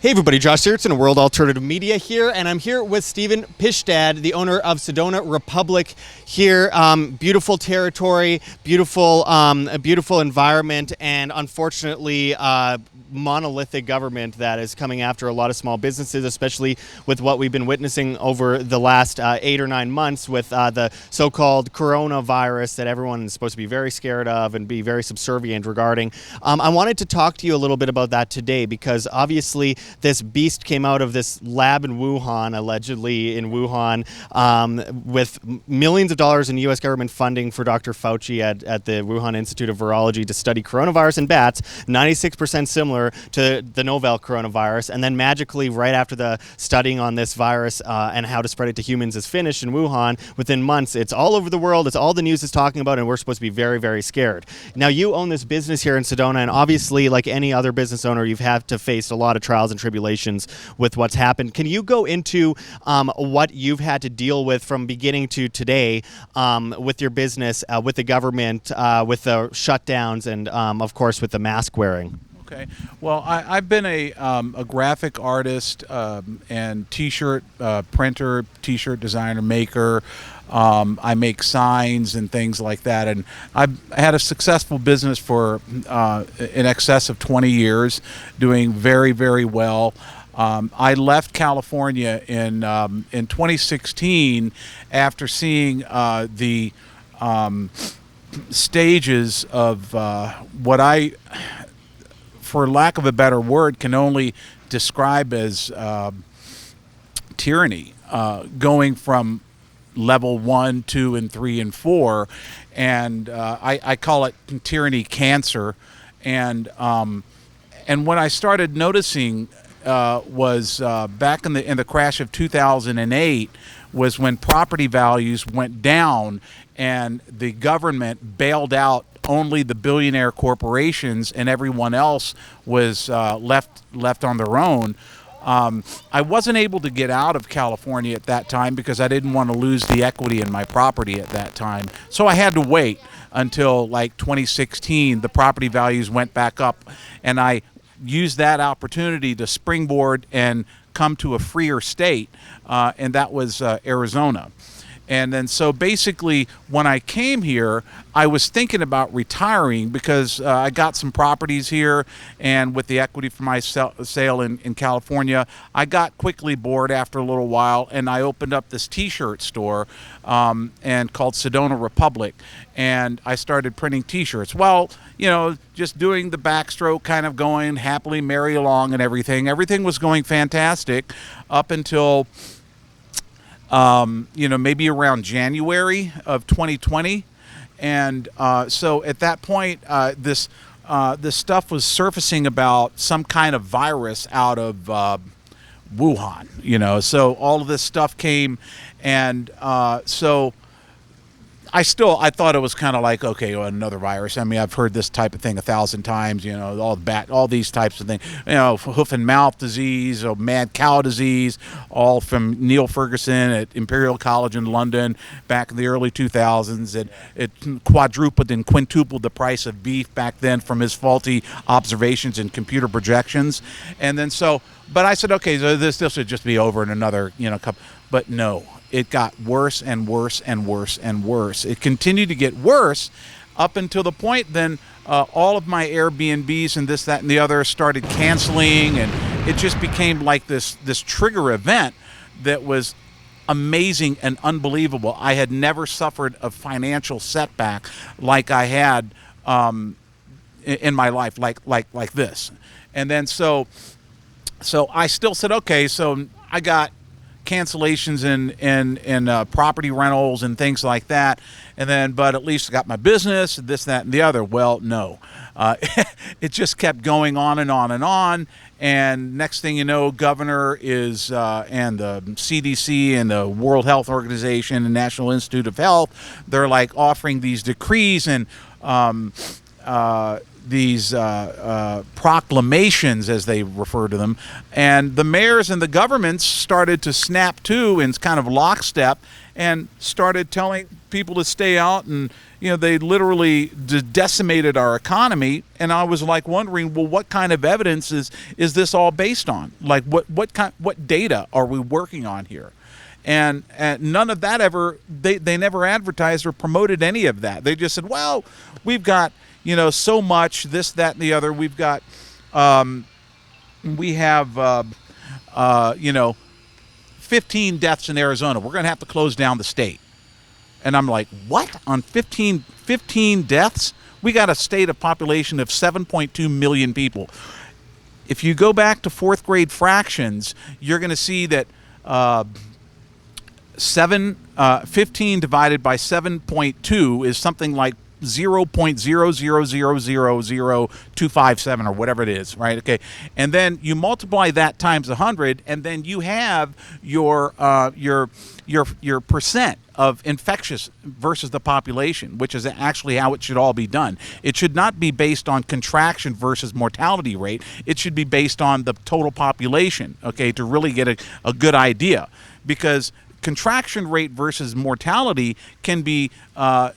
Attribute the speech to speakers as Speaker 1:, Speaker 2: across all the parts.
Speaker 1: Hey everybody, Josh Sigurdson, World Alternative Media here, and I'm here with Steven Pishdad, the owner of Sedona Republic here. Beautiful territory, beautiful environment, and unfortunately monolithic government that is coming after a lot of small businesses, especially with what we've been witnessing over the last 8 or 9 months with the so-called coronavirus that everyone is supposed to be very scared of and be very subservient regarding. I wanted to talk to you a little bit about that today because obviously this beast came out of this lab in Wuhan, allegedly in Wuhan, with millions of dollars in U.S. government funding for Dr. Fauci at the Wuhan Institute of Virology to study coronavirus in bats, 96% similar to the novel coronavirus, and then magically right after the studying on this virus and how to spread it to humans is finished in Wuhan, within months it's all over the world, it's all the news is talking about, and we're supposed to be very, very scared. Now you own this business here in Sedona, and obviously like any other business owner you've had to face a lot of trials and tribulations with what's happened. Can you go into what you've had to deal with from beginning to today with your business, with the government, with the shutdowns, and of course with the mask wearing?
Speaker 2: Okay. Well, I've been a graphic artist and T-shirt printer, T-shirt designer, maker. I make signs and things like that, and I've had a successful business for in excess of 20 years, doing very, very well. I left California in 2016 after seeing the stages of what I, for lack of a better word, can only describe as tyranny, going from level 1, 2, and 3, and 4, and I call it tyranny cancer. And what I started noticing was back in the crash of 2008 was when property values went down and the government bailed out only the billionaire corporations and everyone else was left on their own. I wasn't able to get out of California at that time because I didn't want to lose the equity in my property at that time. So I had to wait until like 2016. The property values went back up, and I used that opportunity to springboard and come to a freer state, and that was Arizona. And then so basically when I came here, I was thinking about retiring because I got some properties here, and with the equity for my sale in California, I got quickly bored after a little while, and I opened up this T-shirt store and called Sedona Republic, and I started printing T-shirts. Well, you know, just doing the backstroke, kind of going happily merry along and everything. Everything was going fantastic up until maybe around January of 2020. And so at that point, this stuff was surfacing about some kind of virus out of Wuhan, so all of this stuff came. And so I thought it was kind of like, okay, well, another virus. I mean, I've heard this type of thing 1,000 times, all these types of things, hoof and mouth disease, or mad cow disease, all from Neil Ferguson at Imperial College in London back in the early 2000s. It quadrupled and quintupled the price of beef back then from his faulty observations and computer projections. And then but I said, okay, so this should just be over in another, couple. But no. It got worse and worse and worse and worse. It continued to get worse up until the point then all of my Airbnbs and this, that, and the other started canceling, and it just became like this trigger event that was amazing and unbelievable. I had never suffered a financial setback like I had in my life, like this. And then so I still said, okay, so I got cancellations in property rentals and things like that, and then but at least I got my business, this, that, and the other. Well, no, it just kept going on and on and on. And next thing you know, governor is and the CDC and the World Health Organization and National Institute of Health, they're like offering these decrees, and proclamations, as they refer to them, and the mayors and the governments started to snap to in kind of lockstep and started telling people to stay out, and they literally decimated our economy. And I was like wondering, well, what kind of evidence is this all based on? Like what data are we working on here? And none of that they never advertised or promoted any of that. They just said, well, we've got so much, this, that, and the other. We've got we have 15 deaths in Arizona. We're going to have to close down the state. And I'm like, what? On 15 deaths? We got a state of population of 7.2 million people. If you go back to fourth grade fractions, you're going to see that 15 divided by 7.2 is something like 0.0000257 or whatever it is, right? Okay, and then you multiply that times 100, and then you have your percent of infectious versus the population, which is actually how it should all be done. It should not be based on contraction versus mortality rate. It should be based on the total population, okay, to really get a good idea, because contraction rate versus mortality can be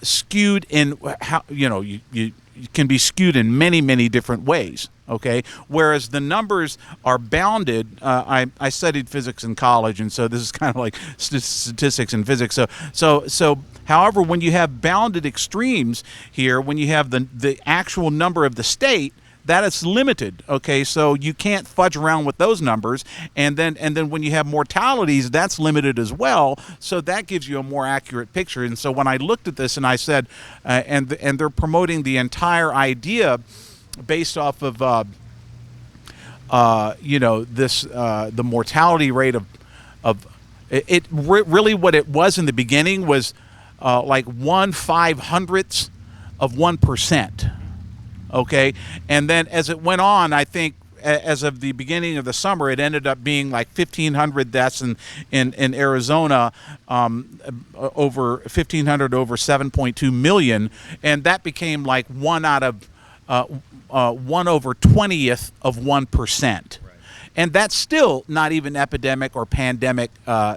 Speaker 2: skewed in how you can be skewed in many different ways. Okay, whereas the numbers are bounded. I studied physics in college, and so this is kind of like statistics and physics. So however, when you have bounded extremes here, when you have the actual number of the state, that is limited. Okay, so you can't fudge around with those numbers, and then when you have mortalities, that's limited as well. So that gives you a more accurate picture. And so when I looked at this, and I said, and they're promoting the entire idea based off of the mortality rate of it. Really, what it was in the beginning was like 1/500th of 1%. Okay, and then as it went on, I think as of the beginning of the summer, it ended up being like 1,500 deaths in Arizona, over 1,500 over 7.2 million, and that became like 1/20th of 1%. And that's still not even epidemic or pandemic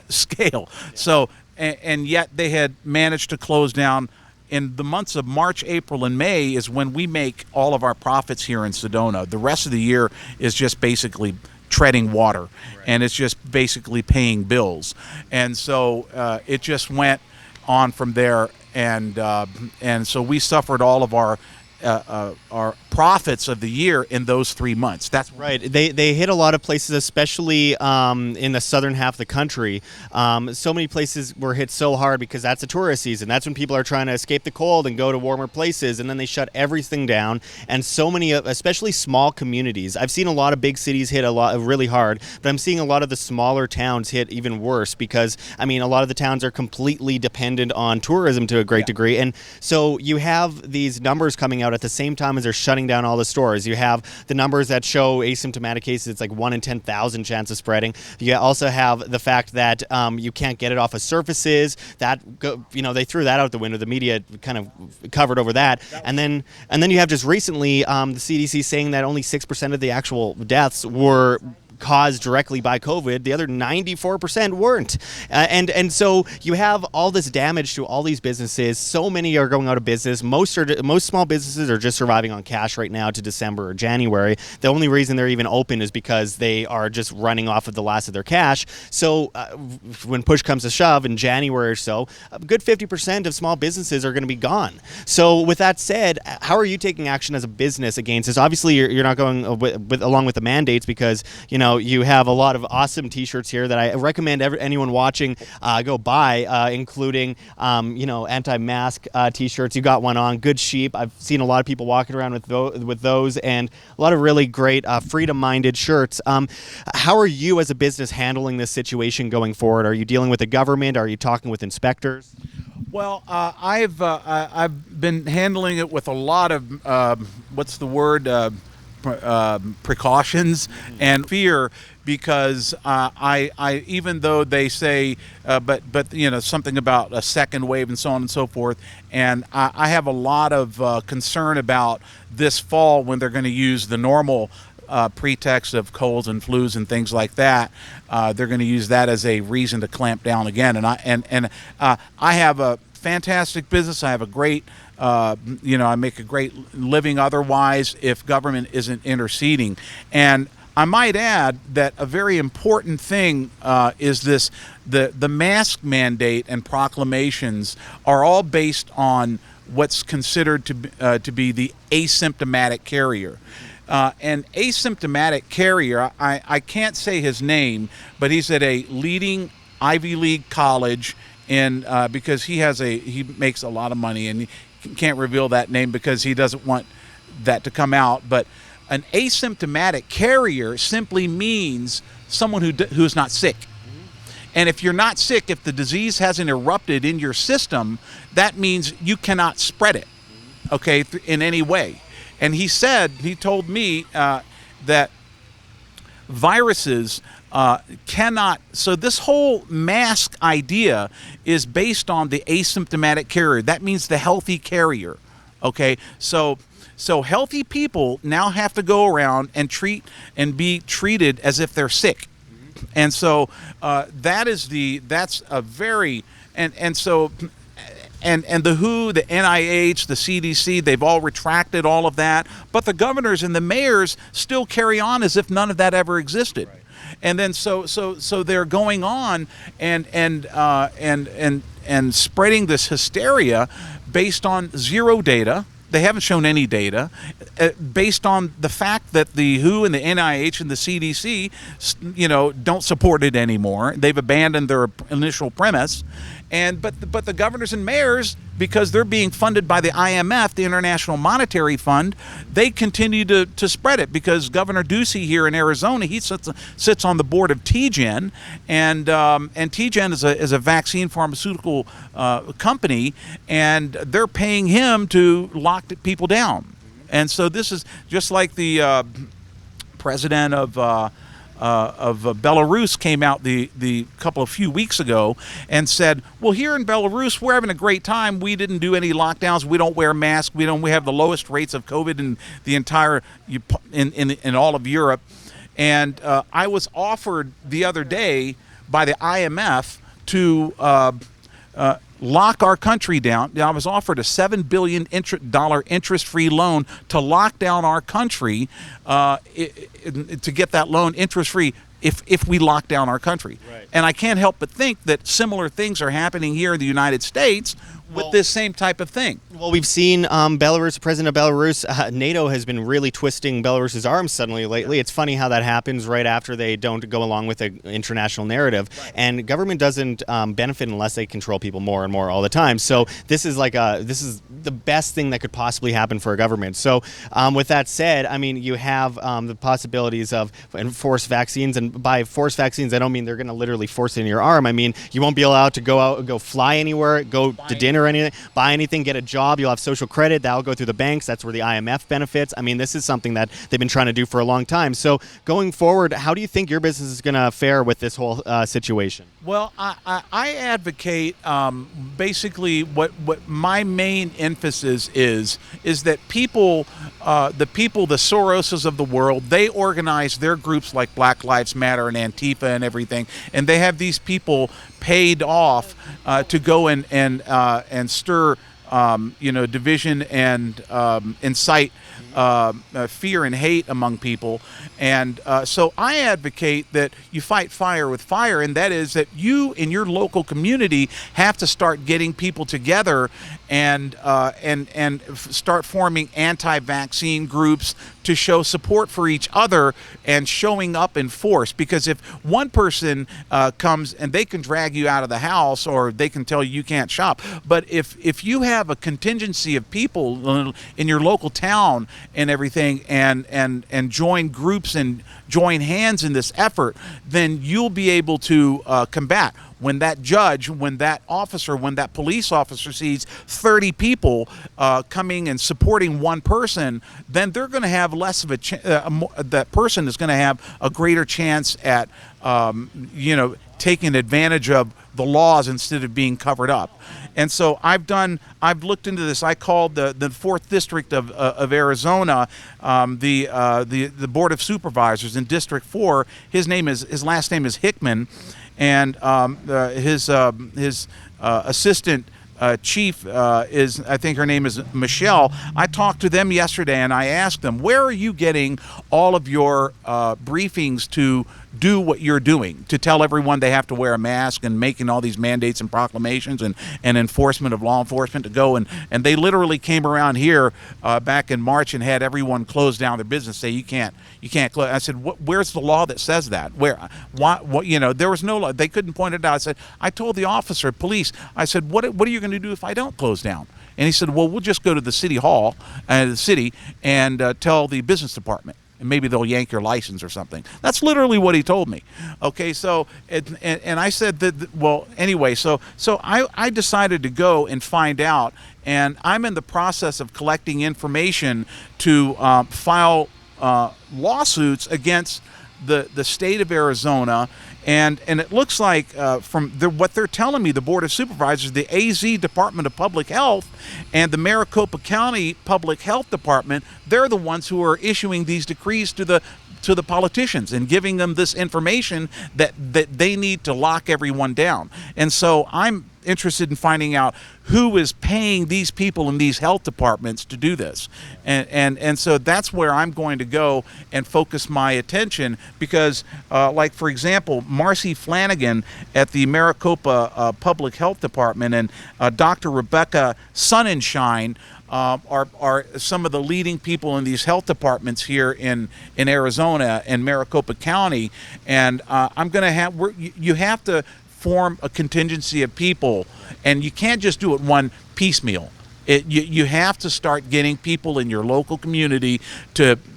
Speaker 2: scale. Yeah. So, and yet they had managed to close down. In the months of March, April, and May is when we make all of our profits here in Sedona. The rest of the year is just basically treading water, right, and it's just basically paying bills. And so it just went on from there, and so we suffered all of our profits of the year in those 3 months. That's
Speaker 1: right. They hit a lot of places, especially in the southern half of the country. So many places were hit so hard because that's a tourist season. That's when people are trying to escape the cold and go to warmer places, and then they shut everything down. And so many, especially small communities. I've seen a lot of big cities hit really hard, but I'm seeing a lot of the smaller towns hit even worse because, I mean, a lot of the towns are completely dependent on tourism to a great degree. And so you have these numbers coming out at the same time as they're shutting down all the stores. You have the numbers that show asymptomatic cases. It's like 1 in 10,000 chance of spreading. You also have the fact that you can't get it off of surfaces. That they threw that out the window. The media kind of covered over that. And then you have just recently the CDC saying that only 6% of the actual deaths were caused directly by COVID. The other 94% weren't. And so you have all this damage to all these businesses. So many are going out of business. Most small businesses are just surviving on cash right now to December or January. The only reason they're even open is because they are just running off of the last of their cash. So when push comes to shove in January or so, a good 50% of small businesses are going to be gone. So with that said, how are you taking action as a business against this? Obviously, you're not going along with the mandates because, you have a lot of awesome T-shirts here that I recommend anyone watching go buy, including, anti-mask T-shirts. You got one on. Good Sheep. I've seen a lot of people walking around with those, and a lot of really great freedom-minded shirts. How are you as a business handling this situation going forward? Are you dealing with the government? Are you talking with inspectors?
Speaker 2: Well, I've been handling it with a lot of precautions and fear, because I even though they say but something about a second wave and so on and so forth, and I have a lot of concern about this fall when they're going to use the normal pretext of colds and flus and things like that. They're going to use that as a reason to clamp down again. And I have a fantastic business. I have a great I make a great living otherwise if government isn't interceding. And I might add that a very important thing is the mask mandate and proclamations are all based on what's considered to be the asymptomatic carrier. An asymptomatic carrier, I can't say his name, but he's at a leading Ivy League college because he makes a lot of money, and he can't reveal that name because he doesn't want that to come out. But an asymptomatic carrier simply means someone who's not sick. And if you're not sick, if the disease hasn't erupted in your system, that means you cannot spread it, okay, in any way. And he told me that viruses cannot, so this whole mask idea is based on the asymptomatic carrier. That means the healthy carrier, okay? So healthy people now have to go around and be treated as if they're sick. And so that's a very, and so, and the WHO, the NIH, the CDC, they've all retracted all of that, but the governors and the mayors still carry on as if none of that ever existed. Right. And then so they're going on and spreading this hysteria based on zero data. They haven't shown any data based on the fact that the WHO and the NIH and the CDC, don't support it anymore. They've abandoned their initial premise. But the governors and mayors, because they're being funded by the IMF, the International Monetary Fund, they continue to spread it, because Governor Ducey here in Arizona, he sits on the board of TGen, and TGen is a vaccine pharmaceutical company, and they're paying him to lock people down. And so this is just like the president of Belarus came out the few weeks ago and said, well, here in Belarus, we're having a great time. We didn't do any lockdowns. We don't wear masks. We have the lowest rates of COVID in the entire in all of Europe. And I was offered the other day by the IMF to lock our country down. I was offered a $7 billion interest-free loan to lock down our country, to get that loan interest-free if we lock down our country. Right. And I can't help but think that similar things are happening here in the United States with this same type of thing.
Speaker 1: Well, we've seen Belarus, President of Belarus, NATO has been really twisting Belarus's arms suddenly lately. It's funny how that happens right after they don't go along with the international narrative. Right. And government doesn't benefit unless they control people more and more all the time. So this is the best thing that could possibly happen for a government. So with that said, I mean, you have the possibilities of enforced vaccines, and by forced vaccines, I don't mean they're going to literally force it in your arm. I mean, you won't be allowed to go out, go fly anywhere, go to dinner or anything, buy anything, get a job. You'll have social credit. That'll go through the banks. That's where the IMF benefits. I mean, this is something that they've been trying to do for a long time. So going forward, how do you think your business is going to fare with this whole situation?
Speaker 2: Well, I advocate basically what my main emphasis is that people, the Soroses of the world, they organize their groups like Black Lives Matter and Antifa and everything, and they have these people paid off to go and stir division and incite fear and hate among people. And so I advocate that you fight fire with fire, and that is that you in your local community have to start getting people together and start forming anti-vaccine groups to show support for each other and showing up in force. Because if one person comes and they can drag you out of the house, or they can tell you can't shop, but if you have a contingency of people in your local town and everything, and join groups and join hands in this effort, then you'll be able to combat. When that judge, when that officer, when that police officer sees 30 people coming and supporting one person, then they're going to have less of a that person is going to have a greater chance at taking advantage of the laws instead of being covered up. And so I've looked into this. I called the 4th District of Arizona, the Board of Supervisors in District 4. His last name is Hickman, and his assistant chief is, I think her name is Michelle. I talked to them yesterday and I asked them, where are you getting all of your briefings to do what you're doing, to tell everyone they have to wear a mask and making all these mandates and proclamations and enforcement of law enforcement to go, and they literally came around here back in March and had everyone close down their business, say you can't close. I said, where's the law that says that? Where? What? There was no law. They couldn't point it out. I said, I told the officer, police, I said, what are you going to do if I don't close down? And he said, well, we'll just go to the city hall, the city, and tell the business department, and maybe they'll yank your license or something. That's literally what he told me. Okay, so and I said that, well, anyway, so I decided to go and find out, and I'm in the process of collecting information to file lawsuits against the state of Arizona. And it looks like from what they're telling me, the Board of Supervisors, the AZ Department of Public Health, and the Maricopa County Public Health Department, they're the ones who are issuing these decrees to the politicians and giving them this information that they need to lock everyone down. And so I'm interested in finding out who is paying these people in these health departments to do this, and so that's where I'm going to go and focus my attention, because like, for example, Marcy Flanagan at the Maricopa Public Health Department and Dr. Rebecca Sonnenschein are some of the leading people in these health departments here in Arizona and Maricopa County, and I'm going to have you have to form a contingency of people, and you can't just do it one piecemeal. You have to start getting people in your local community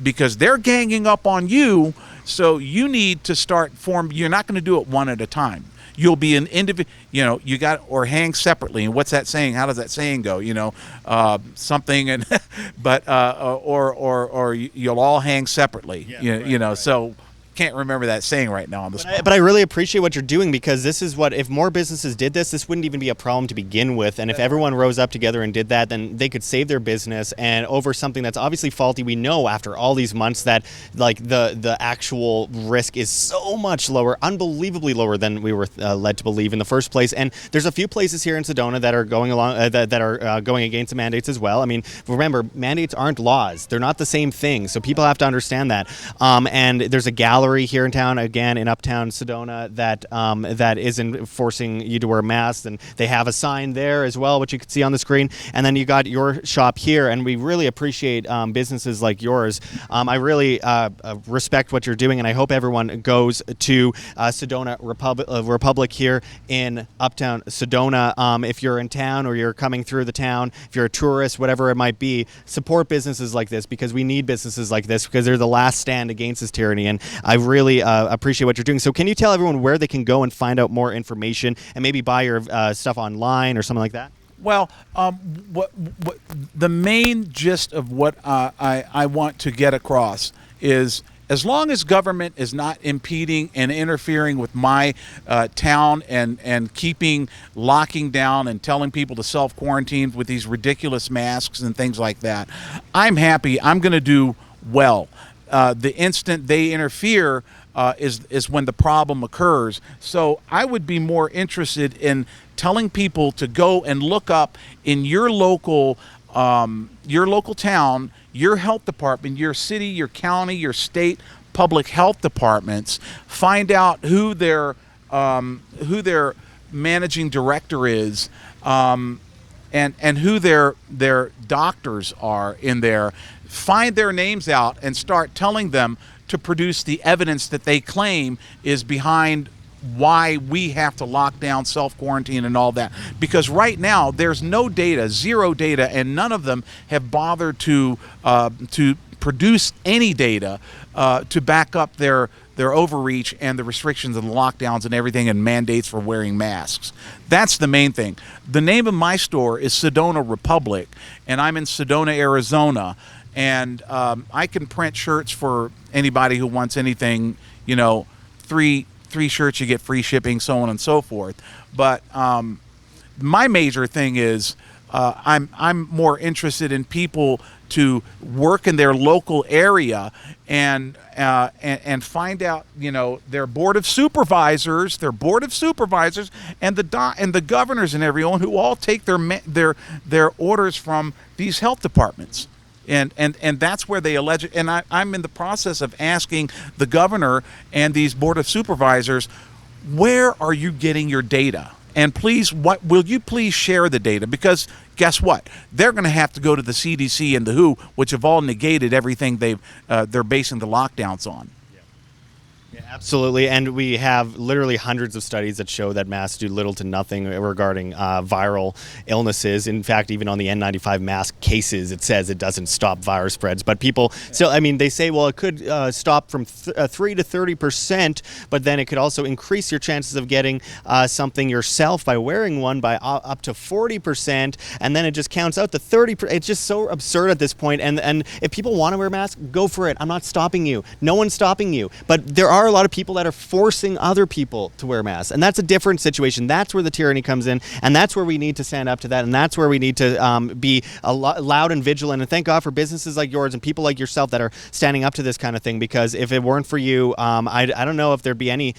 Speaker 2: because they're ganging up on you, so you need to start you're not going to do it one at a time. You'll be an individual, you got, or hang separately. And what's that saying? How does that saying go? Something, and but or you'll all hang separately. Yeah, right. So can't remember that saying right now on the spot.
Speaker 1: But I really appreciate what you're doing, because this is what, if more businesses did this wouldn't even be a problem to begin with. And if everyone rose up together and did that, then they could save their business, and over something that's obviously faulty. We know after all these months that like the actual risk is so much lower, unbelievably lower than we were led to believe in the first place. And there's a few places here in Sedona that are going along that are going against the mandates as well. I mean, remember, mandates aren't laws; they're not the same thing. So people have to understand that. And there's a gallery here in town, again in Uptown Sedona, that isn't forcing you to wear masks, and they have a sign there as well, which you can see on the screen. And then you got your shop here, and we really appreciate businesses like yours. I really respect what you're doing, and I hope everyone goes to Sedona Republic here in Uptown Sedona. If you're in town or you're coming through the town, if you're a tourist, whatever it might be, support businesses like this, because we need businesses like this, because they're the last stand against this tyranny. And I really appreciate what you're doing. So can you tell everyone where they can go and find out more information and maybe buy your stuff online or something like that?
Speaker 2: Well, what the main gist of what I want to get across is, as long as government is not impeding and interfering with my town and locking down and telling people to self-quarantine with these ridiculous masks and things like that, I'm happy. I'm going to do well. The instant they interfere is when the problem occurs. So I would be more interested in telling people to go and look up in your local town, your health department, your city, your county, your state public health departments. Find out who their managing director is, and who their doctors are in there. Find their names out and start telling them to produce the evidence that they claim is behind why we have to lock down, self-quarantine, and all that. Because right now there's no data, zero data, and none of them have bothered to produce any data to back up their overreach and the restrictions and the lockdowns and everything and mandates for wearing masks. That's the main thing. The name of my store is Sedona Republic, and I'm in Sedona, Arizona. And I can print shirts for anybody who wants anything, you know, three shirts, you get free shipping, so on and so forth. But my major thing is I'm more interested in people to work in their local area and find out, you know, their board of supervisors, and the governors and everyone who all take their orders from these health departments. And that's where they allege it. And I'm in the process of asking the governor and these board of supervisors, where are you getting your data? And please, will you please share the data? Because guess what? They're going to have to go to the CDC and the WHO, which have all negated everything they're basing the lockdowns on.
Speaker 1: Yeah, absolutely, and we have literally hundreds of studies that show that masks do little to nothing regarding viral illnesses. In fact, even on the N95 mask cases, it says it doesn't stop virus spreads. But people still, I mean, they say, well, it could stop from 3 to 30%, but then it could also increase your chances of getting something yourself by wearing one by up to 40%, and then it just counts out the 30%. It's just so absurd at this point. And if people want to wear masks, go for it. I'm not stopping you. No one's stopping you. But there are a lot of people that are forcing other people to wear masks, and that's a different situation. That's where the tyranny comes in, and that's where we need to stand up to that, and that's where we need to be loud and vigilant. And thank God for businesses like yours and people like yourself that are standing up to this kind of thing, because if it weren't for you, I don't know if there'd be any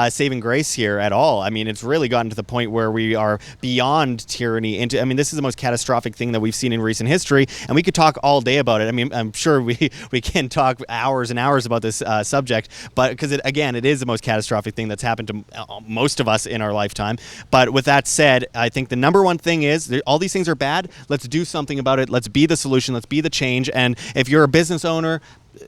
Speaker 1: saving grace here at all. I mean, it's really gotten to the point where we are beyond tyranny into, I mean, this is the most catastrophic thing that we've seen in recent history, and we could talk all day about it. I mean, I'm sure we can talk hours and hours about this subject, but because it is the most catastrophic thing that's happened to most of us in our lifetime. But with that said, I think the number one thing is all these things are bad. Let's do something about it. Let's be the solution. Let's be the change. And if you're a business owner,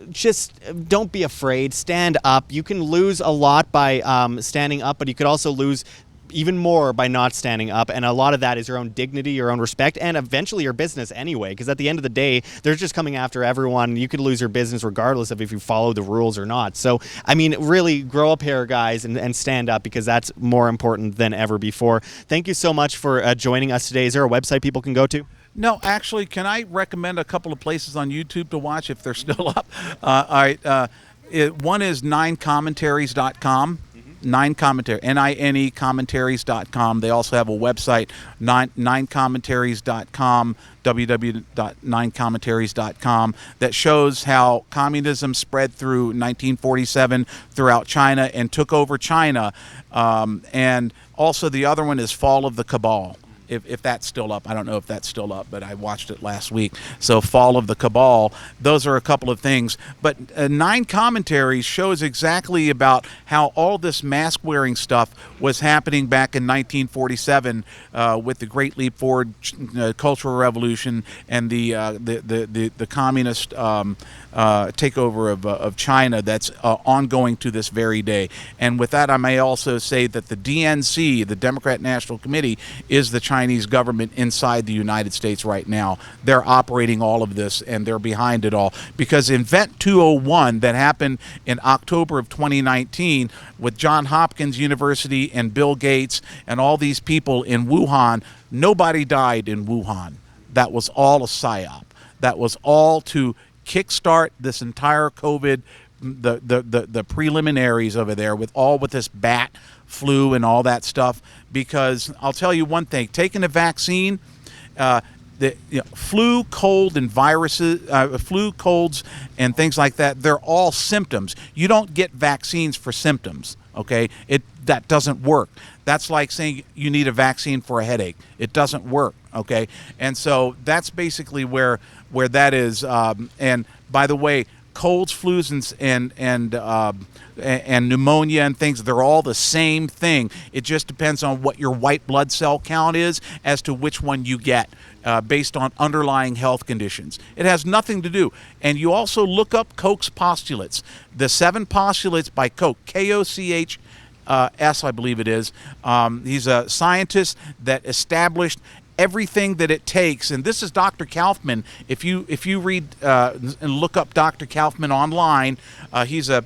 Speaker 1: just don't be afraid. Stand up. You can lose a lot by standing up, but you could also lose even more by not standing up, and a lot of that is your own dignity, your own respect, and eventually your business anyway, because at the end of the day, they're just coming after everyone. You could lose your business regardless of if you follow the rules or not. So, I mean, really grow up here, guys, and stand up, because that's more important than ever before. Thank you so much for joining us today. Is there a website people can go to?
Speaker 2: No, actually, can I recommend a couple of places on YouTube to watch if they're still up? All right. One is 9commentaries.com. 9 commentary, NINE commentaries.com. They also have a website, 9commentaries.com, www.9commentaries.com, that shows how communism spread through 1947 throughout China and took over China. And also the other one is Fall of the Cabal. If that's still up. I don't know if that's still up, but I watched it last week. So Fall of the Cabal, those are a couple of things. But 9 Commentaries shows exactly about how all this mask-wearing stuff was happening back in 1947 with the Great Leap Forward Cultural Revolution and the communist takeover of China that's ongoing to this very day. And with that, I may also say that the DNC, the Democrat National Committee, is the Chinese government inside the United States right now. They're operating all of this, and they're behind it all. Because Event 201 that happened in October of 2019 with Johns Hopkins University and Bill Gates and all these people in Wuhan, nobody died in Wuhan. That was all a psyop. That was all to kickstart this entire COVID, the preliminaries over there with this bat flu and all that stuff. Because I'll tell you one thing: taking a vaccine, flu, cold, and viruses, flu, colds, and things like that, they're all symptoms. You don't get vaccines for symptoms. Okay, that doesn't work. That's like saying you need a vaccine for a headache. It doesn't work. Okay, and so that's basically where that is. And by the way, colds, flus, and pneumonia and things, they're all the same thing. It just depends on what your white blood cell count is as to which one you get based on underlying health conditions. It has nothing to do. And you also look up Koch's postulates. The 7 postulates by Koch, K-O-C-H, S, I believe it is. He's a scientist that established everything that it takes, and this is Dr. Kaufman. If you read and look up Dr. Kaufman online, he's a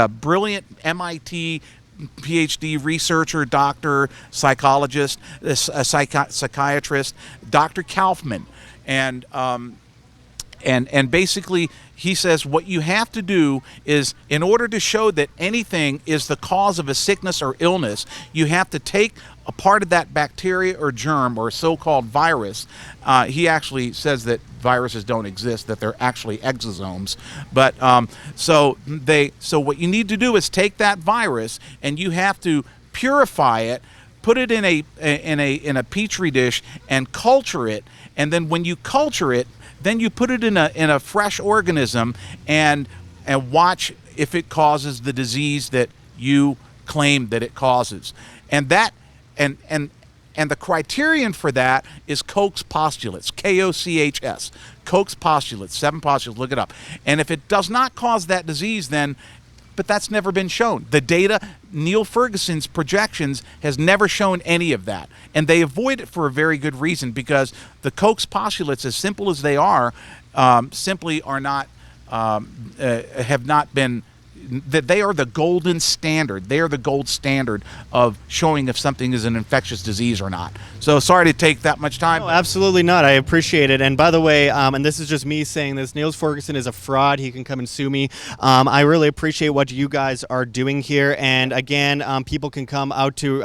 Speaker 2: brilliant MIT PhD researcher, doctor, psychologist, a psychiatrist, Dr. Kaufman, and basically he says what you have to do is, in order to show that anything is the cause of a sickness or illness, you have to take a part of that bacteria or germ or so-called virus. He actually says that viruses don't exist, that they're actually exosomes. But so what you need to do is take that virus and you have to purify it, put it in a petri dish and culture it, and then when you culture it, then you put it in a fresh organism and watch if it causes the disease that you claim that it causes. And that and the criterion for that is Koch's postulates, Kochs. Koch's postulates, 7 postulates, look it up. And if it does not cause that disease, then but that's never been shown. The data, Neil Ferguson's projections, has never shown any of that. And they avoid it for a very good reason, because the Koch's postulates, as simple as they are, simply are not, have not been, that they are the golden standard. They are the gold standard of showing if something is an infectious disease or not. So sorry to take that much time.
Speaker 1: No, absolutely not. I appreciate it. And by the way, and this is just me saying this, Niels Ferguson is a fraud. He can come and sue me. I really appreciate what you guys are doing here. And again, people can come out to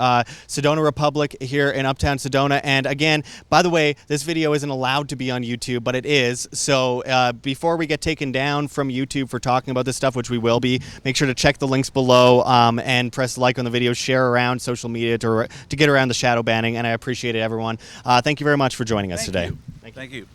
Speaker 1: Sedona Republic here in Uptown Sedona. And again, by the way, this video isn't allowed to be on YouTube, but it is. So before we get taken down from YouTube for talking about this stuff, which we will be, make sure to check the links below and press like on the video, share around social media to get around the shadow banning, and I appreciate it, everyone. Thank you very much for joining us today.
Speaker 2: Thank you.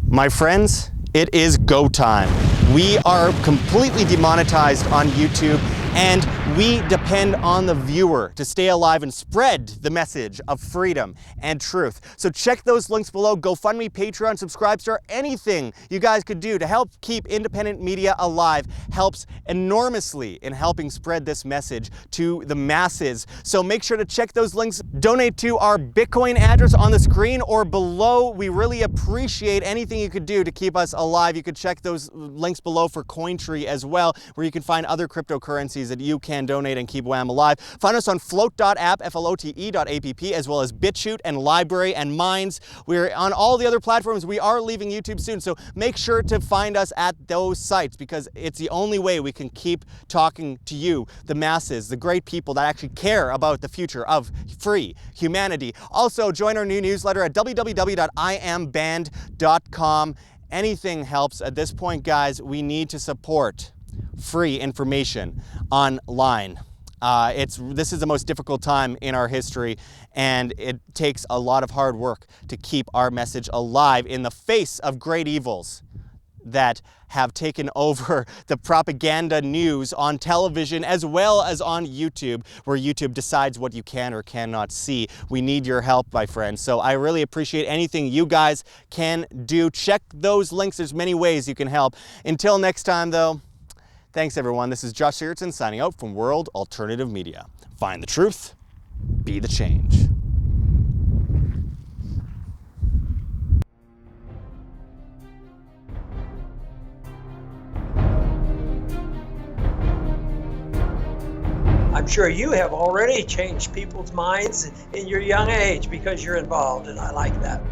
Speaker 1: My friends, it is go time. We are completely demonetized on YouTube, and we depend on the viewer to stay alive and spread the message of freedom and truth. So check those links below. GoFundMe, Patreon, Subscribestar, anything you guys could do to help keep independent media alive helps enormously in helping spread this message to the masses. So make sure to check those links. Donate to our Bitcoin address on the screen or below. We really appreciate anything you could do to keep us alive. You could check those links below for Cointree as well, where you can find other cryptocurrencies that you can donate and keep WAM alive. Find us on flote.app, flote.app, as well as BitChute and LBRY and Minds. We're on all the other platforms. We are leaving YouTube soon, so make sure to find us at those sites, because it's the only way we can keep talking to you, the masses, the great people that actually care about the future of free humanity. Also, join our new newsletter at www.iamband.com. Anything helps at this point, guys. We need to support free information online. This is the most difficult time in our history, and it takes a lot of hard work to keep our message alive in the face of great evils that have taken over the propaganda news on television as well as on YouTube, where YouTube decides what you can or cannot see. We need your help, my friends. So I really appreciate anything you guys can do. Check those links. There's many ways you can help. Until next time, though, thanks, everyone. This is Josh Sigurdson signing out from World Alternative Media. Find the truth, be the change.
Speaker 3: I'm sure you have already changed people's minds in your young age because you're involved, and I like that.